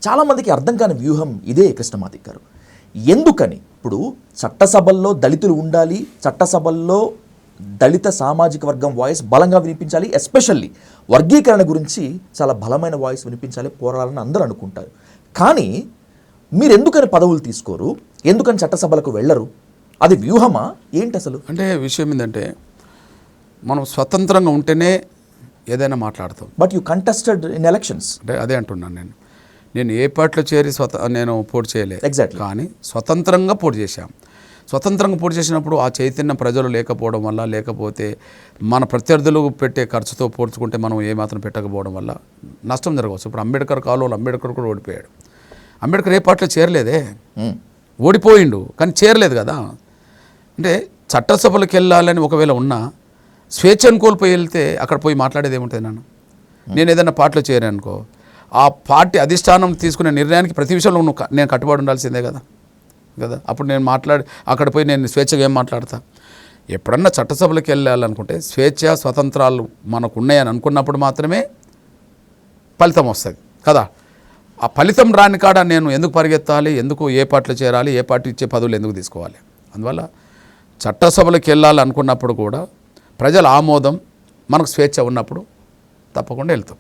చాలామందికి అర్థం కాని వ్యూహం ఇదే కృష్ణమాదిక్ గారు. ఎందుకని ఇప్పుడు చట్టసభల్లో దళితులు ఉండాలి, చట్టసభల్లో దళిత సామాజిక వర్గం వాయిస్ బలంగా వినిపించాలి, ఎస్పెషల్లీ వర్గీకరణ గురించి చాలా బలమైన వాయిస్ వినిపించాలి, పోరాడాలని అందరూ అనుకుంటారు. కానీ మీరు ఎందుకని పదవులు తీసుకోరు, ఎందుకని చట్టసభలకు వెళ్ళరు? అది వ్యూహమా ఏంటి అసలు? అంటే విషయం ఏంటంటే మనం స్వతంత్రంగా ఉంటేనే ఏదైనా మాట్లాడతాం. But you contested in elections. అంటే అదే అంటున్నాను, నేను ఏ పార్టీలో చేరి నేను పోటీ చేయలేదు. ఎగ్జాక్ట్లీ. కానీ స్వతంత్రంగా పోటీ చేశాం. స్వతంత్రంగా పోటీ చేసినప్పుడు ఆ చైతన్యం ప్రజలు లేకపోవడం వల్ల, లేకపోతే మన ప్రత్యర్థులు పెట్టే ఖర్చుతో పోల్చుకుంటే మనం ఏమాత్రం పెట్టకపోవడం వల్ల నష్టం జరగవచ్చు. ఇప్పుడు అంబేద్కర్ కాలంలో అంబేద్కర్ కూడా ఓడిపోయాడు. అంబేద్కర్ ఏ పార్టీలో చేరలేదే, ఓడిపోయిండు కానీ చేరలేదు కదా. అంటే చట్టసభలకు వెళ్ళాలని ఒకవేళ ఉన్నా స్వేచ్ఛను కోల్పోయి వెళ్తే అక్కడ పోయి మాట్లాడేది ఏముంటుంది? నేను ఏదైనా పార్టీలో చేరాను అనుకో, ఆ పార్టీ అధిష్టానం తీసుకునే నిర్ణయానికి ప్రతి విషయంలో నేను కట్టుబడి ఉండాల్సిందే కదా. అప్పుడు నేను అక్కడ పోయి నేను స్వేచ్ఛగా ఏం మాట్లాడతా? ఎప్పుడన్నా చట్టసభలకు వెళ్ళాలనుకుంటే స్వేచ్ఛ స్వతంత్రాలు మనకు ఉన్నాయని అనుకున్నప్పుడు మాత్రమే ఫలితం వస్తుంది కదా. ఆ ఫలితం రాని కాడ నేను ఎందుకు పరిగెత్తాలి, ఎందుకు ఏ పార్టీలో చేరాలి, ఏ పార్టీ ఇచ్చే పదవులు ఎందుకు తీసుకోవాలి? అందువల్ల చట్టసభలకు వెళ్ళాలనుకున్నప్పుడు కూడా ప్రజల ఆమోదం, మనకు స్వేచ్ఛ ఉన్నప్పుడు తప్పకుండా వెళ్తాం.